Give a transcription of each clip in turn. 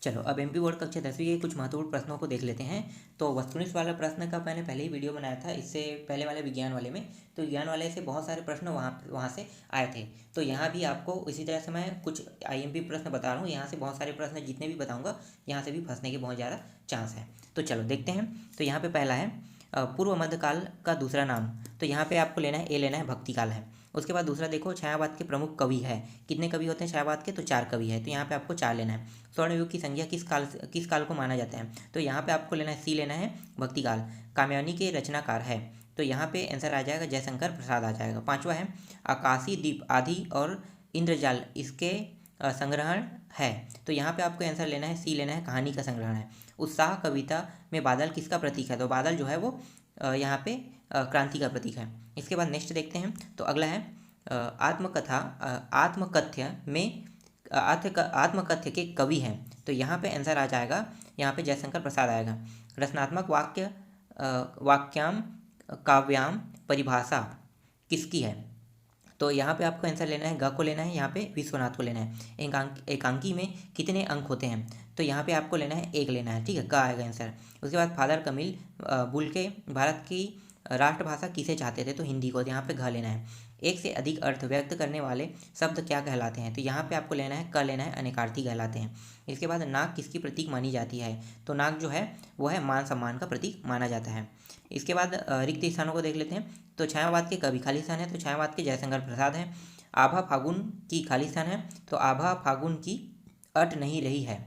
चलो अब MP board कक्षा 10वीं के कुछ महत्वपूर्ण प्रश्नों को देख लेते हैं। तो वस्तुनिष्ठ वाला प्रश्न का मैंने पहले ही वीडियो बनाया था, इससे पहले वाले विज्ञान वाले में। तो विज्ञान वाले से बहुत सारे प्रश्न वहाँ से आए थे। तो यहाँ भी आपको इसी तरह से मैं कुछ आईएमपी प्रश्न बता रहा हूँ। यहाँ से बहुत सारे प्रश्न जितने भी बताऊँगा यहाँ से भी फंसने के बहुत ज़्यादा चांस है। तो चलो देखते हैं। तो यहाँ पर पहला है पूर्व मध्यकाल का दूसरा नाम। तो यहाँ पर आपको लेना है, ए लेना है, भक्तिकाल है। उसके बाद दूसरा देखो, छायावाद के प्रमुख कवि है। कितने कवि होते हैं छायावाद के? तो 4 कवि है। तो यहाँ पे आपको 4 लेना है। स्वर्णयुग की संज्ञा किस काल को माना जाता है? तो यहाँ पे आपको लेना है, सी लेना है, भक्तिकाल। कामयानी के रचनाकार है। तो यहाँ पे आंसर आ जाएगा जयशंकर प्रसाद आ जाएगा। पांचवा है आकाशी दीप आदि और इंद्रजाल इसके संग्रहण है। तो यहाँ पे आपको आंसर लेना है, सी लेना है, कहानी का संग्रहण है। उत्साह कविता में बादल किसका प्रतीक है? तो बादल जो है वो यहाँ पे क्रांति का प्रतीक है। इसके बाद नेक्स्ट देखते हैं। तो अगला है आत्मकथा आत्मकथ्य में आत्मकथ्य के कवि हैं। तो यहाँ पे आंसर आ जाएगा, यहाँ पे जयशंकर प्रसाद आएगा। रचनात्मक वाक्याम काव्याम परिभाषा किसकी है? तो यहाँ पे आपको आंसर लेना है, ग को लेना है, यहाँ पे विश्वनाथ को लेना है। एकांकी में कितने अंक होते हैं? तो यहाँ पे आपको लेना है, 1 लेना है, ठीक है, क आएगा आंसर। उसके बाद फादर कमिल बुल्के भारत की राष्ट्रभाषा किसे चाहते थे? तो हिंदी को। यहाँ पे घ लेना है। एक से अधिक अर्थ व्यक्त करने वाले शब्द क्या कहलाते हैं? तो यहाँ पे आपको लेना है, क लेना है, अनेकार्थी कहलाते हैं। इसके बाद नाक किसकी प्रतीक मानी जाती है? तो नाक जो है वो है मान सम्मान का प्रतीक माना जाता है। इसके बाद रिक्त स्थानों को देख लेते हैं। तो छायावाद के कवि खाली स्थान है, तो छायावाद के जयशंकर प्रसाद हैं। आभा फागुन की खाली स्थान है, तो आभा फागुन की अट नहीं रही है।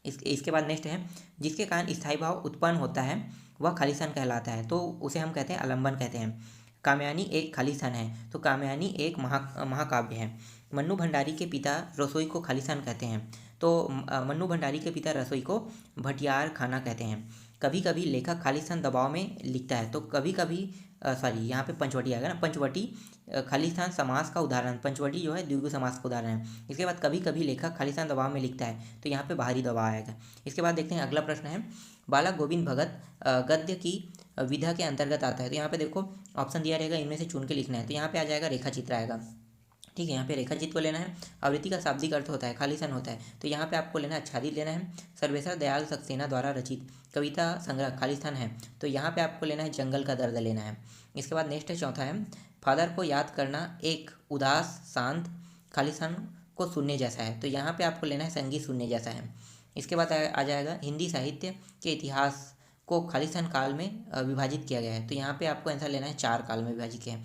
इसके बाद नेक्स्ट है जिसके कारण स्थायी भाव उत्पन्न होता है वह खाली स्थान कहलाता है। तो उसे हम कहते हैं आलंबन कहते हैं। कामयानी एक खाली स्थान है, तो कामयानी एक महाकाव्य है। मन्नू भंडारी के पिता रसोई को खाली स्थान कहते हैं। तो मन्नू भंडारी के पिता रसोई को भटियार खाना कहते हैं। कभी कभी लेखक खाली स्थान दबाव में लिखता है। तो कभी कभी सॉरी यहाँ पे पंचवटी आएगा ना, पंचवटी खाली स्थान समास का उदाहरण। पंचवटी जो है द्विगु समास का उदाहरण है। इसके बाद कभी कभी लेखक खाली स्थान दबाव में लिखता है, तो यहाँ पे बाहरी दबाव आएगा। इसके बाद देखते हैं अगला प्रश्न है बालक गोविंद भगत गद्य की विधा के अंतर्गत आता है। तो यहाँ पे देखो ऑप्शन दिया रहेगा, इनमें से चुन के लिखना है। तो यहाँ पे आ जाएगा रेखा चित्र आएगा, ठीक है। यहाँ पे रेखा चित्र को लेना है। आवृत्ति का शाब्दिक अर्थ होता है खालिसन होता है। तो यहाँ पे आपको लेना है आच्छादित लेना है। सर्वेश्वर दयाल सक्सेना द्वारा रचित कविता संग्रह खालिस्तान है। तो यहाँ पे आपको लेना है जंगल का दर्द लेना है। इसके बाद नेक्स्ट है चौथा है फादर को याद करना एक उदास शांत खालिस्तान को सुनने जैसा है। तो यहाँ पे आपको लेना है संगीत सुनने जैसा है। इसके बाद आ जाएगा हिंदी साहित्य के इतिहास को खालिस्तान काल में विभाजित किया गया है। तो यहाँ पे आपको आंसर लेना है 4 काल में विभाजित किया है।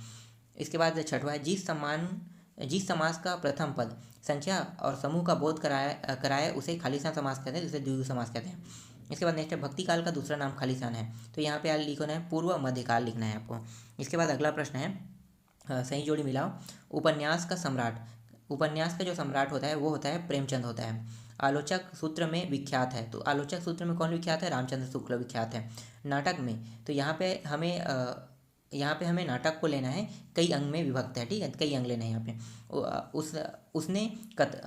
इसके बाद छठवा है जिस समास का प्रथम पद संख्या और समूह का बोध कराए उसे खालिस्तान समास कहते हैं, जिसे द्विगु समास कहते हैं। इसके बाद नेक्स्ट है भक्ति काल का दूसरा नाम खालिस्तान है। तो यहाँ पे यार लिखना है पूर्व मध्यकाल लिखना है आपको। इसके बाद अगला प्रश्न है सही जोड़ी मिलाओ। उपन्यास का जो सम्राट होता है वो होता है प्रेमचंद होता है। आलोचक सूत्र में विख्यात है। तो आलोचक सूत्र में कौन विख्यात है? रामचंद्र शुक्ल विख्यात है। नाटक में तो यहाँ पे हमें नाटक को लेना है, कई अंग में विभक्त है, ठीक है, कई अंग लेना है यहाँ पे।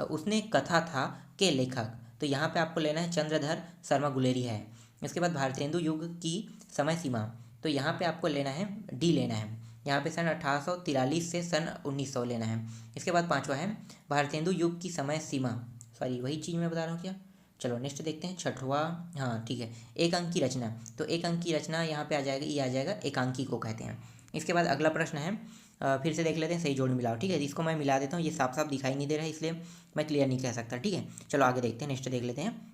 उसने कथा था के लेखक। तो यहाँ पे आपको लेना है चंद्रधर शर्मा गुलेरी है। इसके बाद भारतेंदु युग की समय सीमा। तो यहाँ पे आपको लेना है डी लेना है। यहाँ पे सन 1843 से सन 1900 लेना है। इसके बाद पांचवा है भारतेंदु युग की समय सीमा, सॉरी वही चीज़ मैं बता रहा हूँ क्या। चलो नेक्स्ट देखते हैं छठवा, हाँ ठीक है, एक अंक की रचना। तो एक अंक की रचना यहाँ पे आ जाएगा, ये आ जाएगा एकांकी को कहते हैं। इसके बाद अगला प्रश्न है फिर से देख लेते हैं सही जोड़ मिलाओ, ठीक है। इसको मैं मिला देता हूँ, ये साफ साफ दिखाई नहीं दे रहा है इसलिए मैं क्लियर नहीं कह सकता, ठीक है। चलो आगे देखते हैं, नेक्स्ट देख लेते हैं।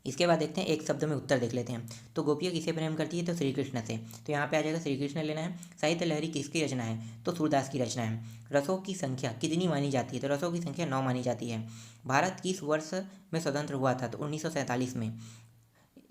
इसके बाद देखते हैं एक शब्द में उत्तर देख लेते हैं। तो गोपियाँ किसे प्रेम करती है? तो श्री कृष्ण से। तो यहाँ पे आ जाएगा श्री कृष्ण लेना है। साहित्य लहरी किसकी रचना है? तो सूरदास की रचना है। रसों की संख्या कितनी मानी जाती है? तो रसों की संख्या 9 मानी जाती है। भारत किस वर्ष में स्वतंत्र हुआ था? तो 1947 में।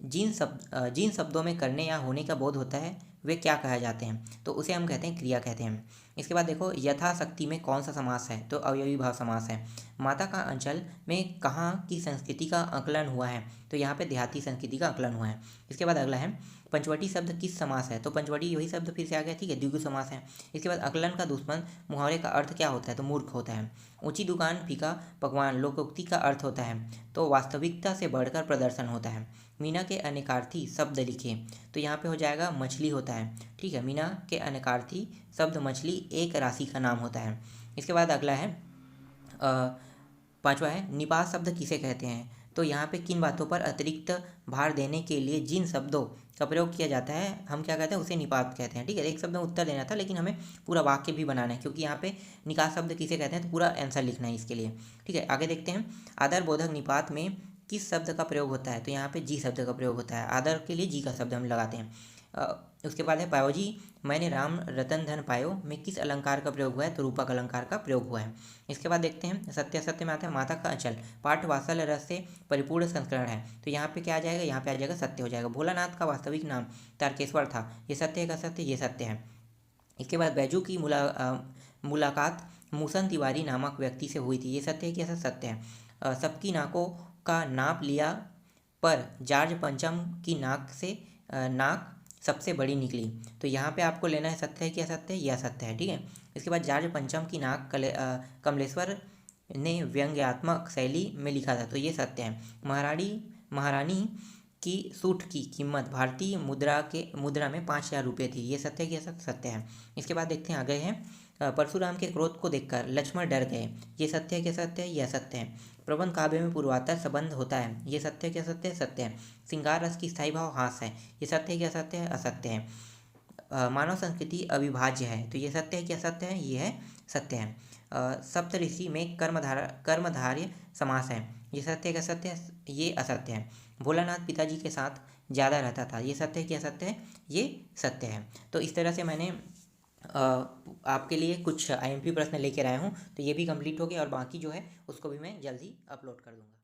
जिन शब्दों में करने या होने का बोध होता है वे क्या कहा जाते हैं? तो उसे हम कहते हैं क्रिया कहते हैं। इसके बाद देखो यथाशक्ति में कौन सा समास है? तो अवयवी भाव समास है। माता का अंचल में कहाँ की संस्कृति का आकलन हुआ है? तो यहाँ पे देहाती संस्कृति का आकलन हुआ है। इसके बाद अगला है पंचवटी शब्द किस समास है? तो पंचवटी वही शब्द फिर से आ गया, ठीक है, द्विगु समास है। इसके बाद आकलन का दुश्मन मुहावरे का अर्थ क्या होता है? तो मूर्ख होता है। ऊंची दुकान फीका पकवान लोकोक्ति का अर्थ होता है। तो वास्तविकता से बढ़कर प्रदर्शन होता है। मीना के अनेकार्थी शब्द लिखे। तो यहाँ पे हो जाएगा मछली होता है, ठीक है। मीना के अनेकार्थी शब्द मछली एक राशि का नाम होता है। इसके बाद अगला है पांचवा है निपात शब्द किसे कहते हैं? तो यहाँ पे किन बातों पर अतिरिक्त भार देने के लिए जिन शब्दों का प्रयोग किया जाता है हम क्या कहते हैं, उसे निपात कहते हैं। ठीक है, एक शब्द में उत्तर देना था लेकिन हमें पूरा वाक्य भी बनाना है, क्योंकि यहाँ पे निकात शब्द किसे कहते हैं तो पूरा आंसर लिखना है इसके लिए। ठीक है, आगे देखते हैं। आदर बोधक निपात में किस शब्द का प्रयोग होता है, तो यहाँ पे जी शब्द का प्रयोग होता है। आदर के लिए जी का शब्द हम लगाते हैं। उसके बाद है पायो जी मैंने राम रतन धन पायो में किस अलंकार का प्रयोग हुआ है, तो रूपक अलंकार का प्रयोग हुआ है। इसके बाद देखते हैं सत्य असत्य में आता है माता का अचल पाठ वात्सल रस से परिपूर्ण संस्करण है, तो यहाँ पे क्या आ जाएगा, यहाँ पे आ जाएगा सत्य हो जाएगा। भोलानाथ का वास्तविक नाम तारकेश्वर था, ये सत्य है का सत्य, ये सत्य है। इसके बाद बैजू की मुलाकात मूसन तिवारी नामक व्यक्ति से हुई थी, ये सत्य है कि ऐसा सत्य है। सबकी नाकों का नाप लिया पर जॉर्ज पंचम की नाक से नाक सबसे बड़ी निकली, तो यहाँ पे आपको लेना है सत्य है कि असत्य है, यह सत्य है। ठीक है, इसके बाद जॉर्ज पंचम की नाक कमलेश्वर ने व्यंग्यात्मक शैली में लिखा था, तो ये सत्य है। महारानी की सूट की कीमत भारतीय मुद्रा में 5,000 रुपये थी, ये सत्य है कि असत्य, सत्य है। इसके बाद देखते हैं आगे है परशुराम के क्रोध को देखकर लक्ष्मण डर गए, ये सत्य है कि असत्य है, यह सत्य है। प्रबंध काव्य में पूर्वातर संबंध होता है, ये सत्य है कि असत्य है, सत्य है। श्रृंगार रस की स्थायी भाव हास है, ये सत्य है कि असत्य है, असत्य है। मानव संस्कृति अविभाज्य है, तो ये सत्य है कि असत्य है, ये है सत्य है। सप्तऋषि में कर्मधार्य समास है, ये सत्य है कि असत्य है, ये असत्य है। भोलानाथ पिताजी के साथ ज़्यादा रहता था, ये सत्य है कि असत्य है, ये सत्य है। तो इस तरह से मैंने आपके लिए कुछ IMP प्रश्न लेकर आया हूँ, तो ये भी कंप्लीट हो गया और बाकी जो है उसको भी मैं जल्द ही अपलोड कर दूँगा।